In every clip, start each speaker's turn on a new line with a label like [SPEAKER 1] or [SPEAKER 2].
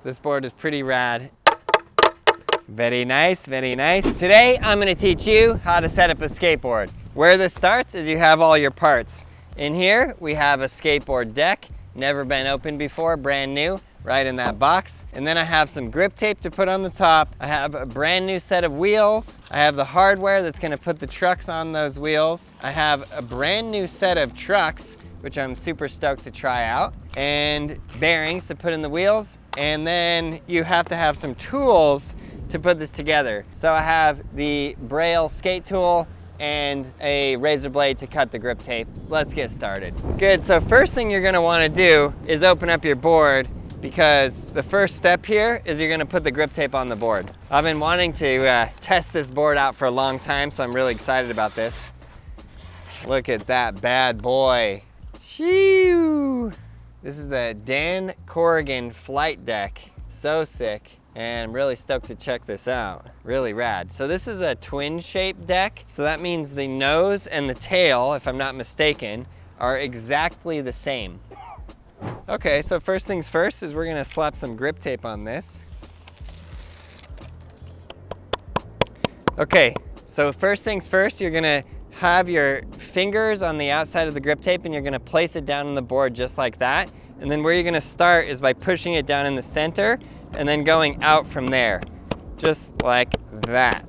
[SPEAKER 1] This board is pretty rad. Very nice, very nice. Today, I'm gonna teach you how to set up a skateboard. Where this starts is you have all your parts. In here, we have a skateboard deck, never been opened before, brand new, right in that box. And then I have some grip tape to put on the top. I have a brand new set of wheels. I have the hardware that's gonna put the trucks on those wheels. I have a brand new set of trucks, which I'm super stoked to try out, and bearings to put in the wheels. And then you have to have some tools to put this together. So I have the Braille skate tool and a razor blade to cut the grip tape. Let's get started. Good, so first thing you're gonna wanna do is open up your board, because the first step here is you're gonna put the grip tape on the board. I've been wanting to test this board out for a long time, so I'm really excited about this. Look at that bad boy. Shoo! This is the Dan Corrigan flight deck. So sick. And I'm really stoked to check this out. Really rad. So this is a twin shaped deck. So that means the nose and the tail, if I'm not mistaken, are exactly the same. Okay, so first things first is we're gonna slap some grip tape on this. Okay, so first things first, you're gonna have your fingers on the outside of the grip tape and you're gonna place it down on the board just like that. And then where you're gonna start is by pushing it down in the center and then going out from there, just like that.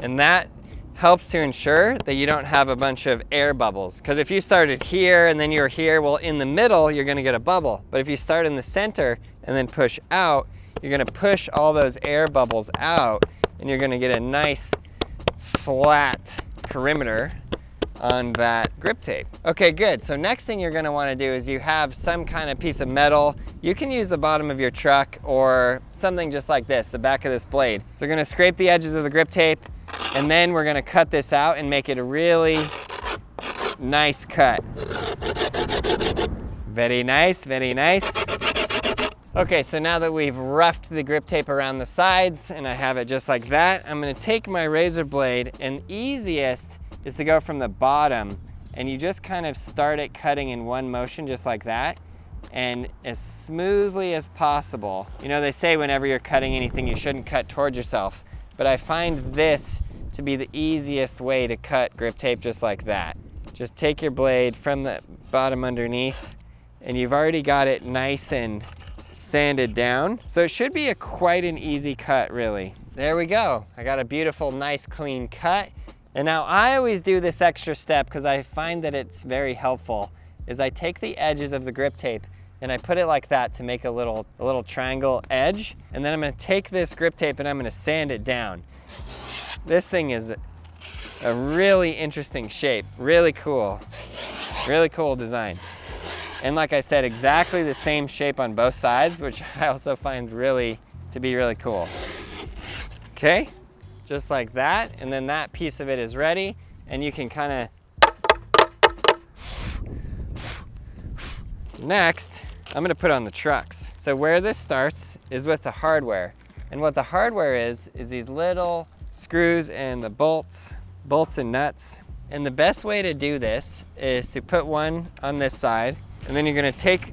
[SPEAKER 1] And that helps to ensure that you don't have a bunch of air bubbles. Because if you started here and then you're here, well, in the middle, you're gonna get a bubble. But if you start in the center and then push out, you're gonna push all those air bubbles out and you're gonna get a nice flat perimeter on that grip tape. Okay, good. So next thing you're gonna wanna do is you have some kind of piece of metal. You can use the bottom of your truck or something just like this, the back of this blade. So we're gonna scrape the edges of the grip tape and then we're gonna cut this out and make it a really nice cut. Very nice, very nice. Okay, so now that we've roughed the grip tape around the sides and I have it just like that, I'm gonna take my razor blade, and easiest is to go from the bottom and you just kind of start it cutting in one motion just like that, and as smoothly as possible. You know, they say whenever you're cutting anything you shouldn't cut towards yourself, but I find this to be the easiest way to cut grip tape just like that. Just take your blade from the bottom underneath and you've already got it nice and sanded down. So it should be quite an easy cut, really. There we go. I got a beautiful, nice, clean cut. And now I always do this extra step because I find that it's very helpful, is I take the edges of the grip tape and I put it like that to make a little triangle edge. And then I'm gonna take this grip tape and I'm gonna sand it down. This thing is a really interesting shape, really cool design. And like I said, exactly the same shape on both sides, which I also find to be really cool. Okay, just like that, and then that piece of it is ready, and you can kind of... Next, I'm gonna put on the trucks. So where this starts is with the hardware. And what the hardware is these little screws and the bolts and nuts. And the best way to do this is to put one on this side, and then you're gonna take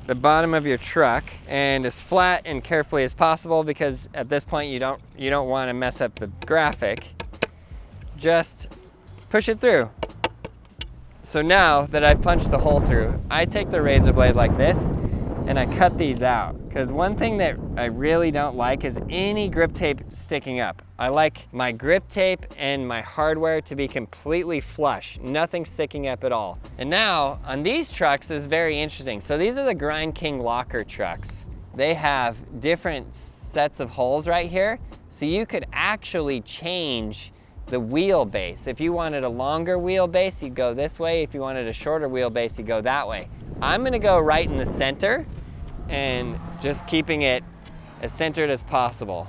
[SPEAKER 1] the bottom of your truck and as flat and carefully as possible, because at this point you don't want to mess up the graphic. Just push it through. So now that I've punched the hole through, I take the razor blade like this and I cut these out. Because one thing that I really don't like is any grip tape sticking up. I like my grip tape and my hardware to be completely flush, nothing sticking up at all. And now on these trucks is very interesting. So these are the Grind King locker trucks. They have different sets of holes right here. So you could actually change the wheelbase. If you wanted a longer wheelbase, you go this way. If you wanted a shorter wheelbase, you go that way. I'm gonna go right in the center and just keeping it as centered as possible.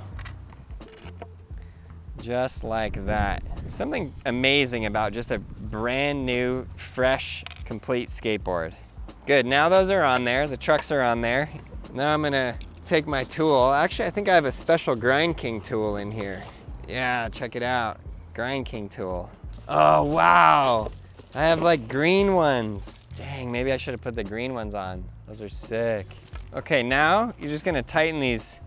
[SPEAKER 1] Just like that. Something amazing about just a brand new, fresh, complete skateboard. Good, now those are on there, the trucks are on there. Now I'm gonna take my tool. Actually, I think I have a special Grind King tool in here. Yeah, check it out. Grind King tool. Oh, wow. I have like green ones. Dang, maybe I should have put the green ones on. Those are sick. Okay, now you're just gonna tighten these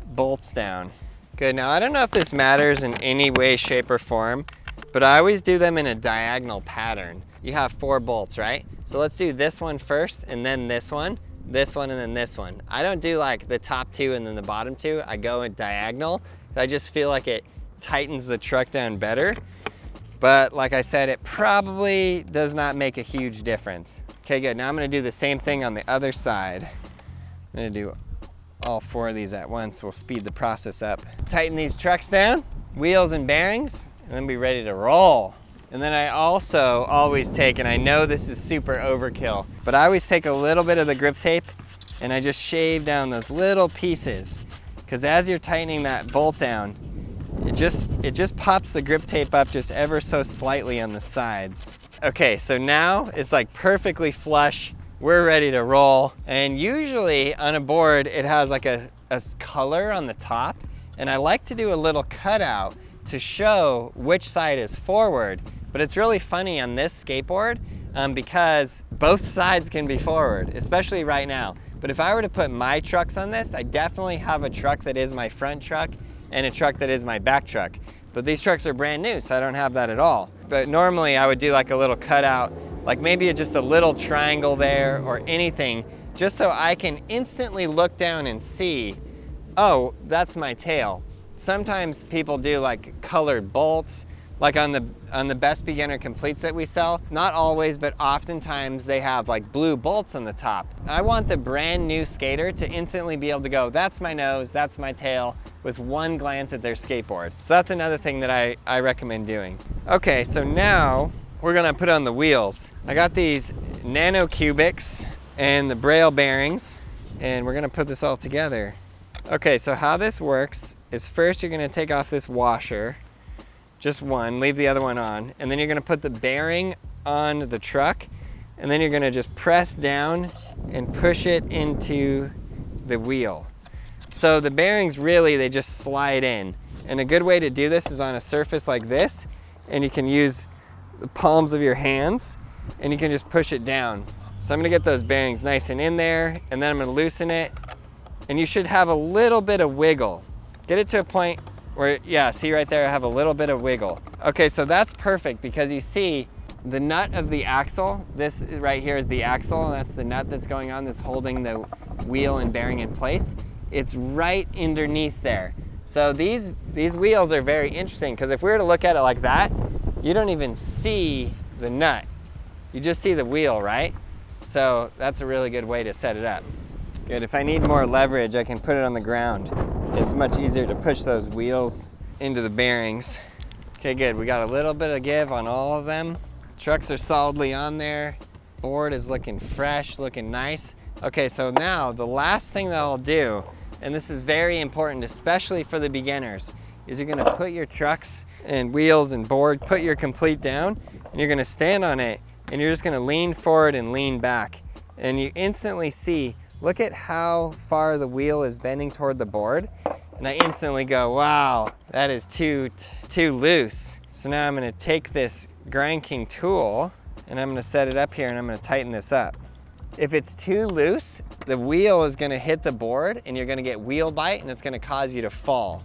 [SPEAKER 1] bolts down. Good, now I don't know if this matters in any way, shape, or form, but I always do them in a diagonal pattern. You have 4 bolts, right? So let's do this one first, and then this one, and then this one. I don't do like the top 2 and then the bottom 2. I go in diagonal. I just feel like it tightens the truck down better. But like I said, it probably does not make a huge difference. Okay, good. Now I'm gonna do the same thing on the other side. I'm gonna do all 4 of these at once. We'll speed the process up. Tighten these trucks down, wheels and bearings, and then be ready to roll. And then I also always take, and I know this is super overkill, but I always take a little bit of the grip tape and I just shave down those little pieces. Because as you're tightening that bolt down, it just pops the grip tape up just ever so slightly on the sides. Okay, so now it's like perfectly flush. We're ready to roll. And usually on a board, it has like a color on the top. And I like to do a little cutout to show which side is forward. But it's really funny on this skateboard because both sides can be forward, especially right now. But if I were to put my trucks on this, I definitely have a truck that is my front truck and a truck that is my back truck. But these trucks are brand new, so I don't have that at all. But normally I would do like a little cutout, like maybe just a little triangle there or anything, just so I can instantly look down and see, oh, that's my tail. Sometimes people do like colored bolts, like on the best beginner completes that we sell. Not always, but oftentimes they have like blue bolts on the top. I want the brand new skater to instantly be able to go, that's my nose, that's my tail, with one glance at their skateboard. So that's another thing that I recommend doing. Okay, so now we're gonna put on the wheels. I got these nano cubics and the Braille bearings, and we're gonna put this all together. Okay, so how this works is first you're gonna take off this washer, just one, leave the other one on, and then you're gonna put the bearing on the truck, and then you're gonna just press down and push it into the wheel. So the bearings really, they just slide in. And a good way to do this is on a surface like this, and you can use the palms of your hands, and you can just push it down. So I'm gonna get those bearings nice and in there, and then I'm gonna loosen it, and you should have a little bit of wiggle. Get it to a point where, yeah, see right there, I have a little bit of wiggle. Okay, so that's perfect because you see the nut of the axle, this right here is the axle, and that's the nut that's going on that's holding the wheel and bearing in place. It's right underneath there. So these wheels are very interesting because if we were to look at it like that, you don't even see the nut. You just see the wheel, right? So that's a really good way to set it up. Good, if I need more leverage, I can put it on the ground. It's much easier to push those wheels into the bearings. Okay, good, we got a little bit of give on all of them. Trucks are solidly on there. Board is looking fresh, looking nice. Okay, so now the last thing that I'll do, and this is very important, especially for the beginners, is you're gonna put your trucks and wheels and board, put your complete down, and you're gonna stand on it, and you're just gonna lean forward and lean back. And you instantly see, look at how far the wheel is bending toward the board. And I instantly go, wow, that is too loose. So now I'm gonna take this Grind King tool and I'm gonna set it up here and I'm gonna tighten this up. If it's too loose, the wheel is gonna hit the board and you're gonna get wheel bite and it's gonna cause you to fall.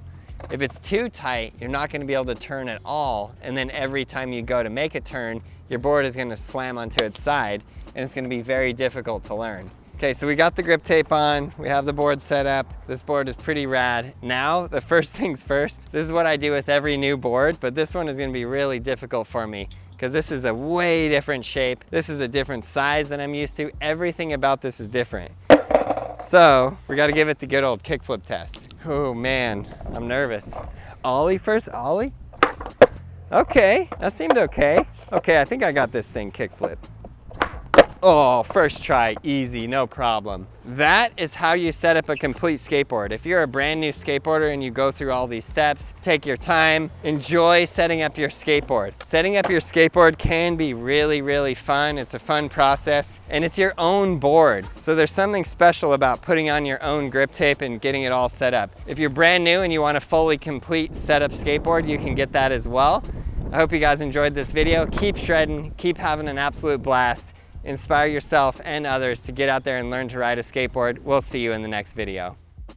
[SPEAKER 1] If it's too tight, you're not gonna be able to turn at all, and then every time you go to make a turn, your board is gonna slam onto its side and it's gonna be very difficult to learn. Okay, so we got the grip tape on, we have the board set up. This board is pretty rad. Now, the first things first, this is what I do with every new board, but this one is gonna be really difficult for me because this is a way different shape. This is a different size than I'm used to. Everything about this is different. So, we gotta give it the good old kickflip test. Oh man, I'm nervous. Ollie first, Ollie? Okay, that seemed okay. Okay, I think I got this thing kickflip. Oh, first try, easy, no problem. That is how you set up a complete skateboard. If you're a brand new skateboarder and you go through all these steps, take your time, enjoy setting up your skateboard. Setting up your skateboard can be really, really fun. It's a fun process, and it's your own board. So there's something special about putting on your own grip tape and getting it all set up. If you're brand new and you want a fully complete setup skateboard, you can get that as well. I hope you guys enjoyed this video. Keep shredding, keep having an absolute blast, inspire yourself and others to get out there and learn to ride a skateboard. We'll see you in the next video.